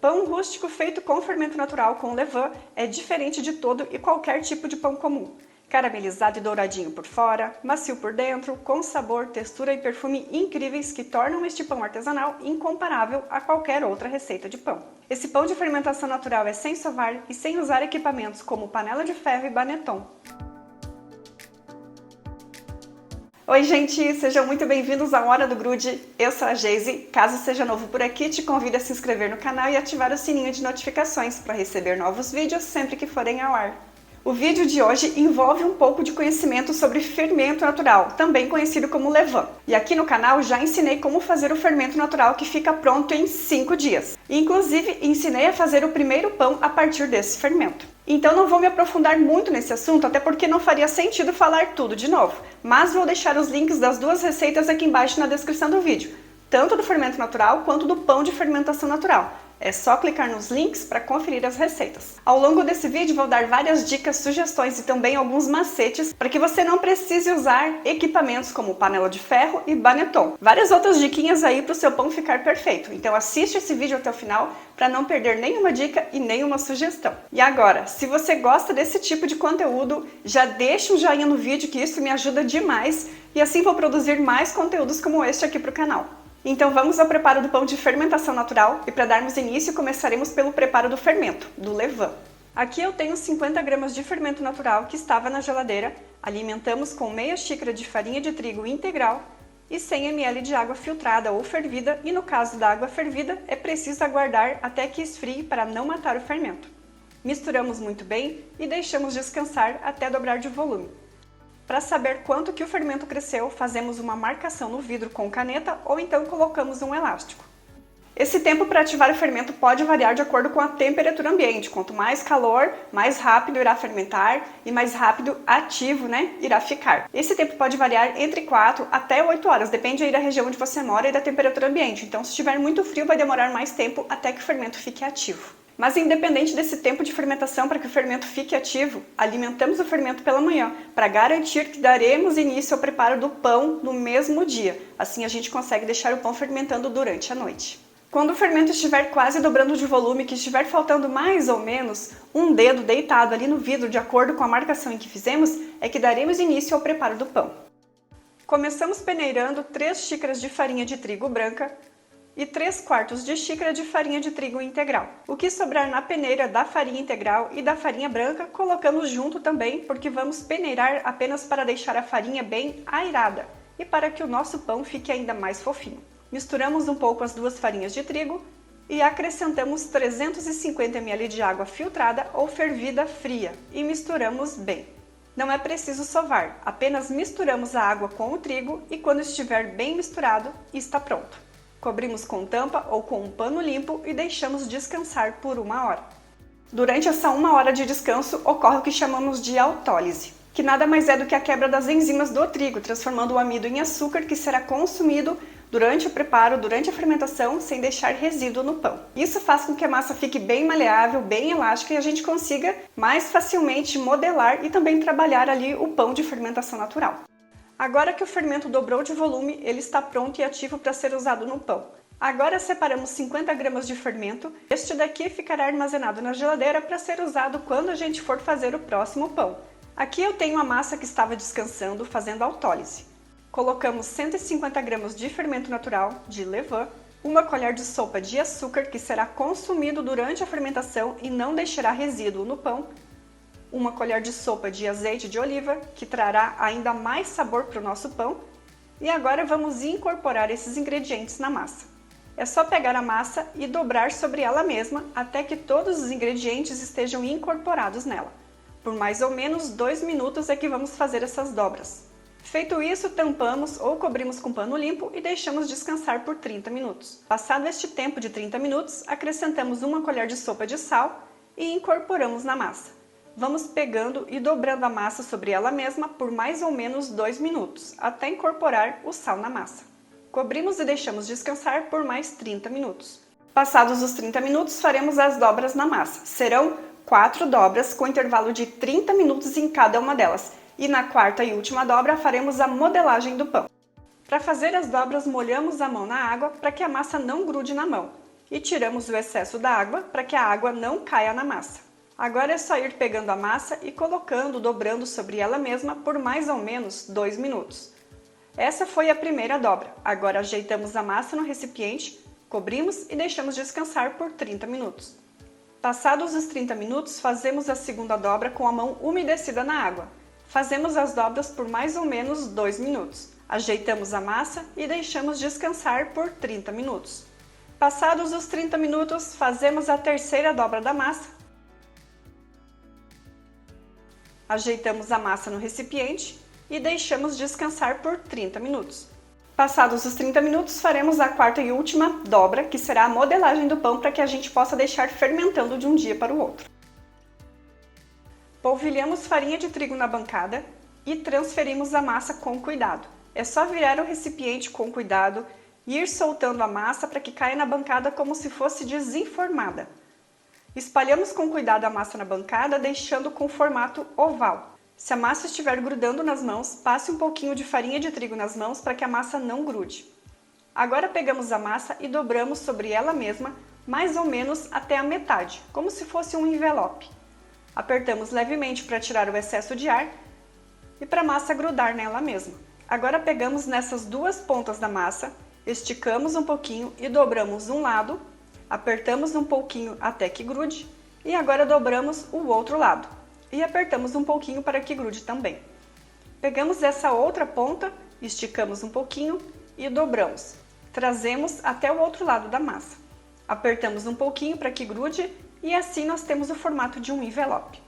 Pão rústico feito com fermento natural com levain é diferente de todo e qualquer tipo de pão comum. Caramelizado e douradinho por fora, macio por dentro, com sabor, textura e perfume incríveis que tornam este pão artesanal incomparável a qualquer outra receita de pão. Esse pão de fermentação natural é sem sovar e sem usar equipamentos como panela de ferro e baneton. Oi gente, sejam muito bem-vindos à Hora do Grude, eu sou a Geise. Caso seja novo por aqui, te convido a se inscrever no canal e ativar o sininho de notificações para receber novos vídeos sempre que forem ao ar. O vídeo de hoje envolve um pouco de conhecimento sobre fermento natural, também conhecido como levain. E aqui no canal já ensinei como fazer o fermento natural que fica pronto em 5 dias. Inclusive, ensinei a fazer o primeiro pão a partir desse fermento. Então não vou me aprofundar muito nesse assunto, até porque não faria sentido falar tudo de novo. Mas vou deixar os links das duas receitas aqui embaixo na descrição do vídeo, tanto do fermento natural quanto do pão de fermentação natural. É só clicar nos links para conferir as receitas. Ao longo desse vídeo vou dar várias dicas, sugestões e também alguns macetes para que você não precise usar equipamentos como panela de ferro e baneton. Várias outras diquinhas aí para o seu pão ficar perfeito. Então assiste esse vídeo até o final para não perder nenhuma dica e nenhuma sugestão. E agora, se você gosta desse tipo de conteúdo, já deixa um joinha no vídeo que isso me ajuda demais e assim vou produzir mais conteúdos como este aqui para o canal. Então vamos ao preparo do pão de fermentação natural e para darmos início começaremos pelo preparo do fermento, do levain. Aqui eu tenho 50 gramas de fermento natural que estava na geladeira, alimentamos com meia xícara de farinha de trigo integral e 100 ml de água filtrada ou fervida e no caso da água fervida é preciso aguardar até que esfrie para não matar o fermento. Misturamos muito bem e deixamos descansar até dobrar de volume. Para saber quanto que o fermento cresceu, fazemos uma marcação no vidro com caneta ou então colocamos um elástico. Esse tempo para ativar o fermento pode variar de acordo com a temperatura ambiente. Quanto mais calor, mais rápido irá fermentar e mais rápido ativo, irá ficar. Esse tempo pode variar entre 4 até 8 horas, depende aí da região onde você mora e da temperatura ambiente. Então, se estiver muito frio, vai demorar mais tempo até que o fermento fique ativo. Mas independente desse tempo de fermentação para que o fermento fique ativo, alimentamos o fermento pela manhã para garantir que daremos início ao preparo do pão no mesmo dia. Assim a gente consegue deixar o pão fermentando durante a noite. Quando o fermento estiver quase dobrando de volume, que estiver faltando mais ou menos um dedo deitado ali no vidro de acordo com a marcação em que fizemos, é que daremos início ao preparo do pão. Começamos peneirando 3 xícaras de farinha de trigo branca, e 3/4 de xícara de farinha de trigo integral. O que sobrar na peneira da farinha integral e da farinha branca, colocamos junto também, porque vamos peneirar apenas para deixar a farinha bem airada e para que o nosso pão fique ainda mais fofinho. Misturamos um pouco as duas farinhas de trigo e acrescentamos 350 ml de água filtrada ou fervida fria e misturamos bem. Não é preciso sovar, apenas misturamos a água com o trigo e quando estiver bem misturado, está pronto. Cobrimos com tampa ou com um pano limpo e deixamos descansar por 1 hora. Durante essa 1 hora de descanso, ocorre o que chamamos de autólise, que nada mais é do que a quebra das enzimas do trigo, transformando o amido em açúcar que será consumido durante o preparo, durante a fermentação, sem deixar resíduo no pão. Isso faz com que a massa fique bem maleável, bem elástica e a gente consiga mais facilmente modelar e também trabalhar ali o pão de fermentação natural. Agora que o fermento dobrou de volume, ele está pronto e ativo para ser usado no pão. Agora separamos 50 gramas de fermento. Este daqui ficará armazenado na geladeira para ser usado quando a gente for fazer o próximo pão. Aqui eu tenho a massa que estava descansando, fazendo autólise. Colocamos 150 gramas de fermento natural, de levain, 1 colher de sopa de açúcar que será consumido durante a fermentação e não deixará resíduo no pão, 1 colher de sopa de azeite de oliva, que trará ainda mais sabor para o nosso pão. E agora vamos incorporar esses ingredientes na massa. É só pegar a massa e dobrar sobre ela mesma até que todos os ingredientes estejam incorporados nela. Por mais ou menos 2 minutos é que vamos fazer essas dobras. Feito isso, tampamos ou cobrimos com pano limpo e deixamos descansar por 30 minutos. Passado este tempo de 30 minutos, acrescentamos 1 colher de sopa de sal e incorporamos na massa. Vamos pegando e dobrando a massa sobre ela mesma por mais ou menos 2 minutos, até incorporar o sal na massa. Cobrimos e deixamos descansar por mais 30 minutos. Passados os 30 minutos, faremos as dobras na massa. Serão 4 dobras com intervalo de 30 minutos em cada uma delas. E na 4ª e última dobra, faremos a modelagem do pão. Para fazer as dobras, molhamos a mão na água para que a massa não grude na mão. e tiramos o excesso da água para que a água não caia na massa. Agora é só ir pegando a massa e colocando, dobrando sobre ela mesma por mais ou menos 2 minutos. Essa foi a primeira dobra. Agora ajeitamos a massa no recipiente, cobrimos e deixamos descansar por 30 minutos. Passados os 30 minutos, fazemos a segunda dobra com a mão umedecida na água. Fazemos as dobras por mais ou menos 2 minutos. Ajeitamos a massa e deixamos descansar por 30 minutos. Passados os 30 minutos, fazemos a terceira dobra da massa. Ajeitamos a massa no recipiente e deixamos descansar por 30 minutos. Passados os 30 minutos, faremos a quarta e última dobra, que será a modelagem do pão para que a gente possa deixar fermentando de um dia para o outro. Polvilhamos farinha de trigo na bancada e transferimos a massa com cuidado. É só virar o recipiente com cuidado e ir soltando a massa para que caia na bancada como se fosse desenformada. Espalhamos com cuidado a massa na bancada, deixando com formato oval. Se a massa estiver grudando nas mãos, passe um pouquinho de farinha de trigo nas mãos para que a massa não grude. Agora pegamos a massa e dobramos sobre ela mesma, mais ou menos até a metade, como se fosse um envelope. Apertamos levemente para tirar o excesso de ar e para a massa grudar nela mesma. Agora pegamos nessas duas pontas da massa, esticamos um pouquinho e dobramos um lado, apertamos um pouquinho até que grude e agora dobramos o outro lado. E apertamos um pouquinho para que grude também. Pegamos essa outra ponta, esticamos um pouquinho e dobramos. Trazemos até o outro lado da massa. Apertamos um pouquinho para que grude e assim nós temos o formato de um envelope.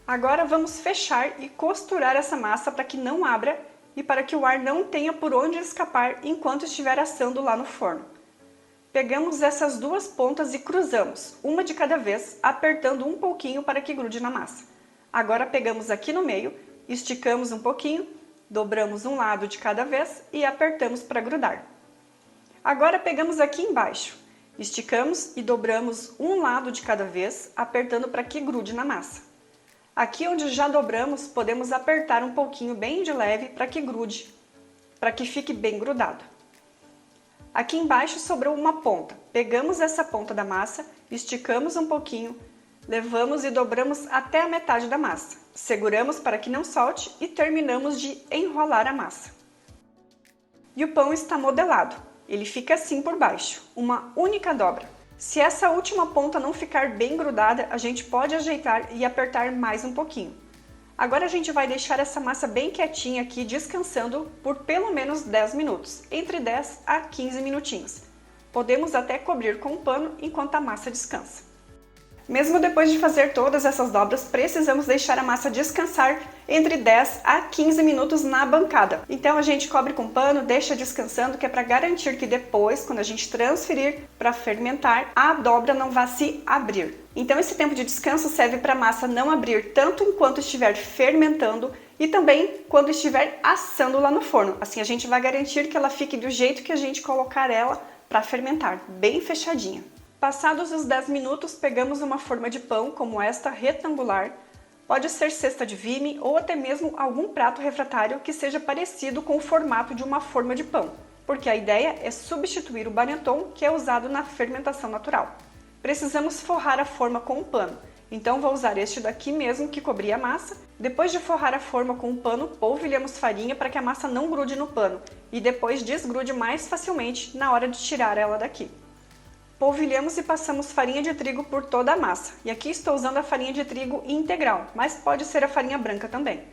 Agora vamos fechar e costurar essa massa para que não abra e para que o ar não tenha por onde escapar enquanto estiver assando lá no forno. Pegamos essas duas pontas e cruzamos, uma de cada vez, apertando um pouquinho para que grude na massa. Agora pegamos aqui no meio, esticamos um pouquinho, dobramos um lado de cada vez e apertamos para grudar. Agora pegamos aqui embaixo, esticamos e dobramos um lado de cada vez, apertando para que grude na massa. Aqui onde já dobramos, podemos apertar um pouquinho bem de leve para que grude, para que fique bem grudado. Aqui embaixo sobrou uma ponta, pegamos essa ponta da massa, esticamos um pouquinho, levamos e dobramos até a metade da massa. Seguramos para que não solte e terminamos de enrolar a massa. E o pão está modelado. Ele fica assim por baixo, uma única dobra. Se essa última ponta não ficar bem grudada, a gente pode ajeitar e apertar mais um pouquinho. Agora a gente vai deixar essa massa bem quietinha aqui, descansando por pelo menos 10 minutos, entre 10 a 15 minutinhos. Podemos até cobrir com um pano enquanto a massa descansa. Mesmo depois de fazer todas essas dobras, precisamos deixar a massa descansar entre 10 a 15 minutos na bancada. Então a gente cobre com pano, deixa descansando, que é para garantir que depois, quando a gente transferir para fermentar, a dobra não vá se abrir. Então esse tempo de descanso serve para a massa não abrir tanto enquanto estiver fermentando e também quando estiver assando lá no forno. Assim a gente vai garantir que ela fique do jeito que a gente colocar ela para fermentar, bem fechadinha. Passados os 10 minutos, pegamos uma forma de pão como esta retangular, pode ser cesta de vime ou até mesmo algum prato refratário que seja parecido com o formato de uma forma de pão, porque a ideia é substituir o baneton que é usado na fermentação natural. Precisamos forrar a forma com um pano, então vou usar este daqui mesmo que cobria a massa. Depois de forrar a forma com um pano, polvilhamos farinha para que a massa não grude no pano e depois desgrude mais facilmente na hora de tirar ela daqui. Polvilhamos e passamos farinha de trigo por toda a massa. E aqui estou usando a farinha de trigo integral, mas pode ser a farinha branca também.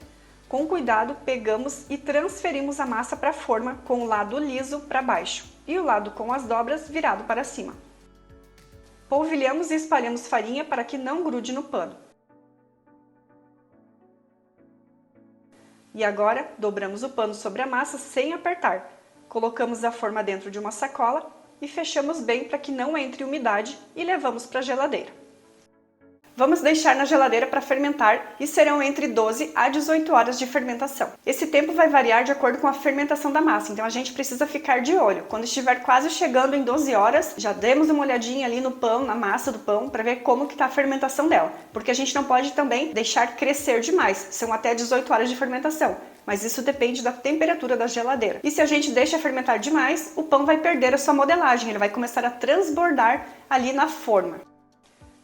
Com cuidado, pegamos e transferimos a massa para a forma com o lado liso para baixo e o lado com as dobras virado para cima. Polvilhamos e espalhamos farinha para que não grude no pano. E agora, dobramos o pano sobre a massa sem apertar. Colocamos a forma dentro de uma sacola e fechamos bem para que não entre umidade e levamos para a geladeira. Vamos deixar na geladeira para fermentar e serão entre 12 a 18 horas de fermentação. Esse tempo vai variar de acordo com a fermentação da massa, então a gente precisa ficar de olho. Quando estiver quase chegando em 12 horas, já demos uma olhadinha ali no pão, na massa do pão, para ver como que está a fermentação dela. Porque a gente não pode também deixar crescer demais, são até 18 horas de fermentação. Mas isso depende da temperatura da geladeira. E se a gente deixa fermentar demais, o pão vai perder a sua modelagem, ele vai começar a transbordar ali na forma.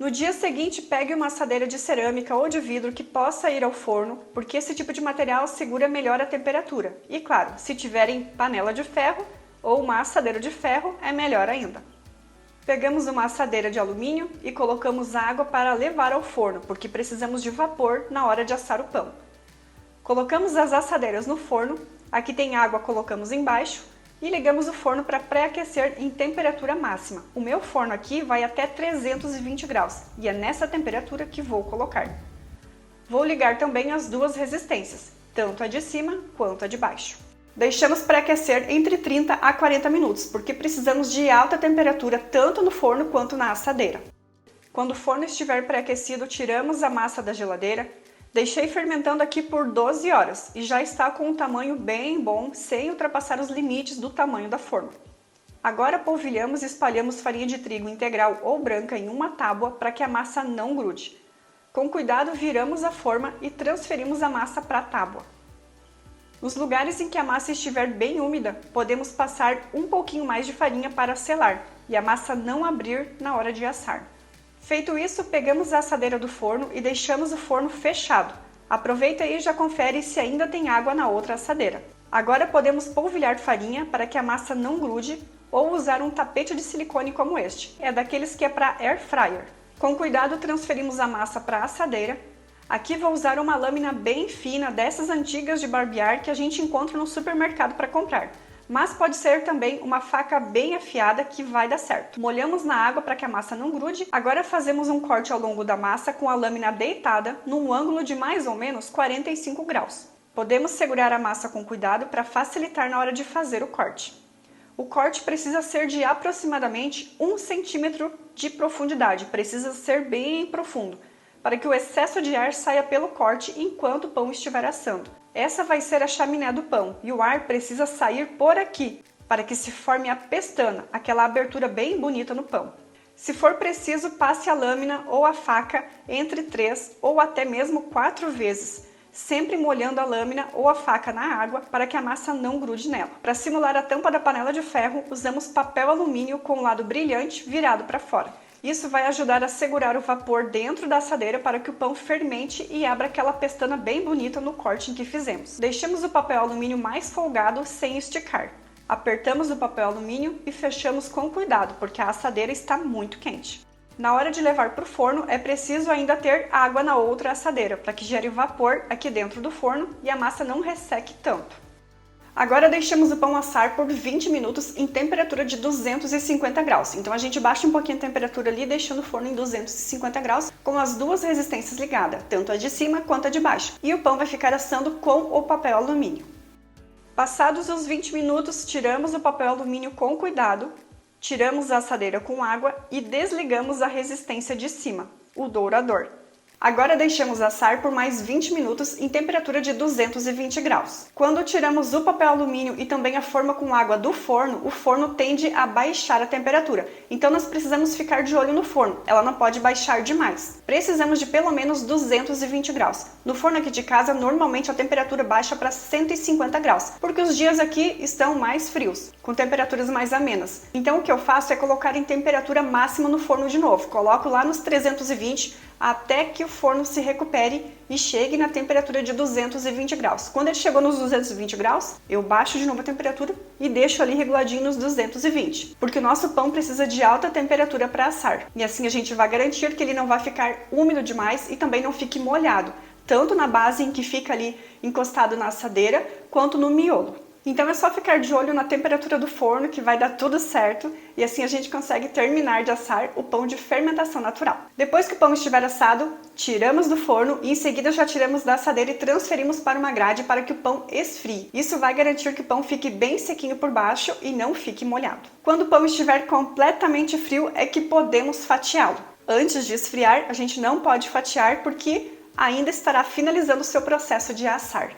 No dia seguinte, pegue uma assadeira de cerâmica ou de vidro que possa ir ao forno, porque esse tipo de material segura melhor a temperatura. E claro, se tiverem panela de ferro ou uma assadeira de ferro, é melhor ainda. Pegamos uma assadeira de alumínio e colocamos água para levar ao forno, porque precisamos de vapor na hora de assar o pão. Colocamos as assadeiras no forno, aqui tem água, colocamos embaixo, e ligamos o forno para pré-aquecer em temperatura máxima. O meu forno aqui vai até 320 graus e é nessa temperatura que vou colocar. Vou ligar também as duas resistências, tanto a de cima quanto a de baixo. Deixamos pré-aquecer entre 30 a 40 minutos, porque precisamos de alta temperatura tanto no forno quanto na assadeira. Quando o forno estiver pré-aquecido, tiramos a massa da geladeira. Deixei fermentando aqui por 12 horas e já está com um tamanho bem bom, sem ultrapassar os limites do tamanho da forma. Agora polvilhamos e espalhamos farinha de trigo integral ou branca em uma tábua para que a massa não grude. Com cuidado viramos a forma e transferimos a massa para a tábua. Nos lugares em que a massa estiver bem úmida, podemos passar um pouquinho mais de farinha para selar e a massa não abrir na hora de assar. Feito isso, pegamos a assadeira do forno e deixamos o forno fechado. Aproveita e já confere se ainda tem água na outra assadeira. Agora podemos polvilhar farinha para que a massa não grude ou usar um tapete de silicone como este. É daqueles que é para air fryer. Com cuidado transferimos a massa para a assadeira. Aqui vou usar uma lâmina bem fina dessas antigas de barbear que a gente encontra no supermercado para comprar. Mas pode ser também uma faca bem afiada que vai dar certo. Molhamos na água para que a massa não grude. Agora fazemos um corte ao longo da massa com a lâmina deitada num ângulo de mais ou menos 45 graus. Podemos segurar a massa com cuidado para facilitar na hora de fazer o corte. O corte precisa ser de aproximadamente 1 centímetro de profundidade, precisa ser bem profundo, para que o excesso de ar saia pelo corte enquanto o pão estiver assando. Essa vai ser a chaminé do pão e o ar precisa sair por aqui, para que se forme a pestana, aquela abertura bem bonita no pão. Se for preciso, passe a lâmina ou a faca entre 3 ou até mesmo 4 vezes, sempre molhando a lâmina ou a faca na água para que a massa não grude nela. Para simular a tampa da panela de ferro, usamos papel alumínio com o lado brilhante virado para fora. Isso vai ajudar a segurar o vapor dentro da assadeira para que o pão fermente e abra aquela pestana bem bonita no corte em que fizemos. Deixamos o papel alumínio mais folgado sem esticar. Apertamos o papel alumínio e fechamos com cuidado, porque a assadeira está muito quente. Na hora de levar para o forno, é preciso ainda ter água na outra assadeira, para que gere vapor aqui dentro do forno e a massa não resseque tanto. Agora deixamos o pão assar por 20 minutos em temperatura de 250 graus. Então a gente baixa um pouquinho a temperatura ali, deixando o forno em 250 graus, com as duas resistências ligadas, tanto a de cima quanto a de baixo. E o pão vai ficar assando com o papel alumínio. Passados os 20 minutos, tiramos o papel alumínio com cuidado, tiramos a assadeira com água e desligamos a resistência de cima, o dourador. Agora deixamos assar por mais 20 minutos em temperatura de 220 graus. Quando tiramos o papel alumínio e também a forma com água do forno, o forno tende a baixar a temperatura. Então nós precisamos ficar de olho no forno, ela não pode baixar demais. Precisamos de pelo menos 220 graus. No forno aqui de casa, normalmente a temperatura baixa para 150 graus, porque os dias aqui estão mais frios, com temperaturas mais amenas. Então o que eu faço é colocar em temperatura máxima no forno de novo. Coloco lá nos 320 até que o forno se recupere e chegue na temperatura de 220 graus. Quando ele chegou nos 220 graus, eu baixo de novo a temperatura e deixo ali reguladinho nos 220, porque o nosso pão precisa de alta temperatura para assar. E assim a gente vai garantir que ele não vai ficar úmido demais e também não fique molhado, tanto na base em que fica ali encostado na assadeira, quanto no miolo. Então é só ficar de olho na temperatura do forno que vai dar tudo certo e assim a gente consegue terminar de assar o pão de fermentação natural. Depois que o pão estiver assado, tiramos do forno e em seguida já tiramos da assadeira e transferimos para uma grade para que o pão esfrie. Isso vai garantir que o pão fique bem sequinho por baixo e não fique molhado. Quando o pão estiver completamente frio é que podemos fatiá-lo. Antes de esfriar, a gente não pode fatiar porque ainda estará finalizando o seu processo de assar.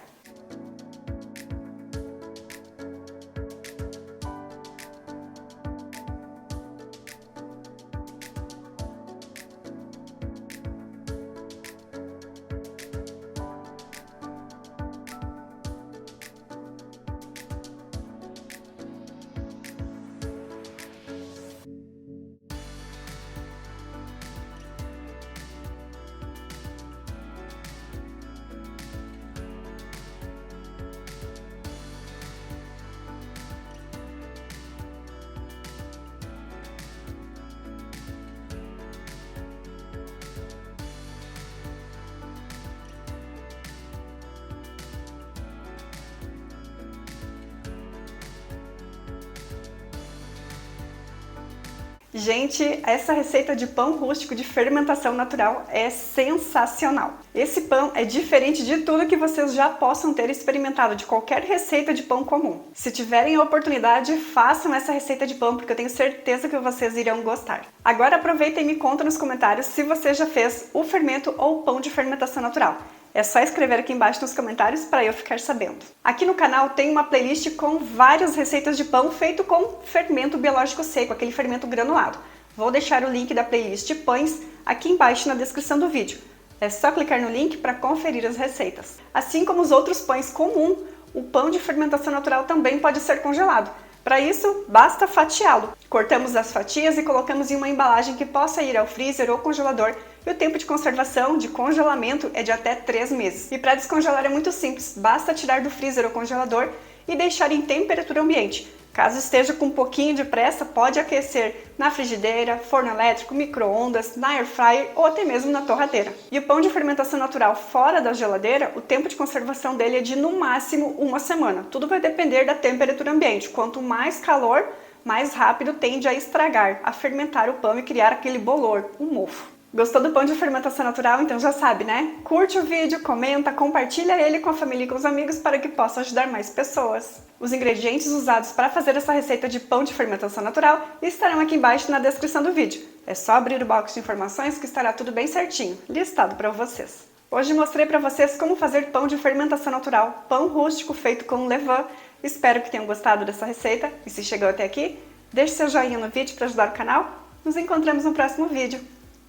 Gente, essa receita de pão rústico de fermentação natural é sensacional. Esse pão é diferente de tudo que vocês já possam ter experimentado de qualquer receita de pão comum. Se tiverem a oportunidade, façam essa receita de pão, porque eu tenho certeza que vocês irão gostar. Agora aproveita e me conta nos comentários se você já fez o fermento ou o pão de fermentação natural. É só escrever aqui embaixo nos comentários para eu ficar sabendo. Aqui no canal tem uma playlist com várias receitas de pão feito com fermento biológico seco, aquele fermento granulado. Vou deixar o link da playlist Pães aqui embaixo na descrição do vídeo. É só clicar no link para conferir as receitas. Assim como os outros pães comuns, o pão de fermentação natural também pode ser congelado. Para isso, basta fatiá-lo. Cortamos as fatias e colocamos em uma embalagem que possa ir ao freezer ou congelador, e o tempo de conservação, de congelamento, é de até 3 meses. E para descongelar é muito simples, basta tirar do freezer ou congelador e deixar em temperatura ambiente. Caso esteja com um pouquinho de pressa, pode aquecer na frigideira, forno elétrico, micro-ondas, na air fryer ou até mesmo na torradeira. E o pão de fermentação natural fora da geladeira, o tempo de conservação dele é de no máximo 1 semana. Tudo vai depender da temperatura ambiente. Quanto mais calor, mais rápido tende a estragar, a fermentar o pão e criar aquele bolor, um mofo. Gostou do pão de fermentação natural? Então já sabe, né? Curte o vídeo, comenta, compartilha ele com a família e com os amigos para que possa ajudar mais pessoas. Os ingredientes usados para fazer essa receita de pão de fermentação natural estarão aqui embaixo na descrição do vídeo. É só abrir o box de informações que estará tudo bem certinho, listado para vocês. Hoje mostrei para vocês como fazer pão de fermentação natural, pão rústico feito com levain. Espero que tenham gostado dessa receita e se chegou até aqui, deixe seu joinha no vídeo para ajudar o canal. Nos encontramos no próximo vídeo.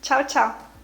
Tchau, tchau!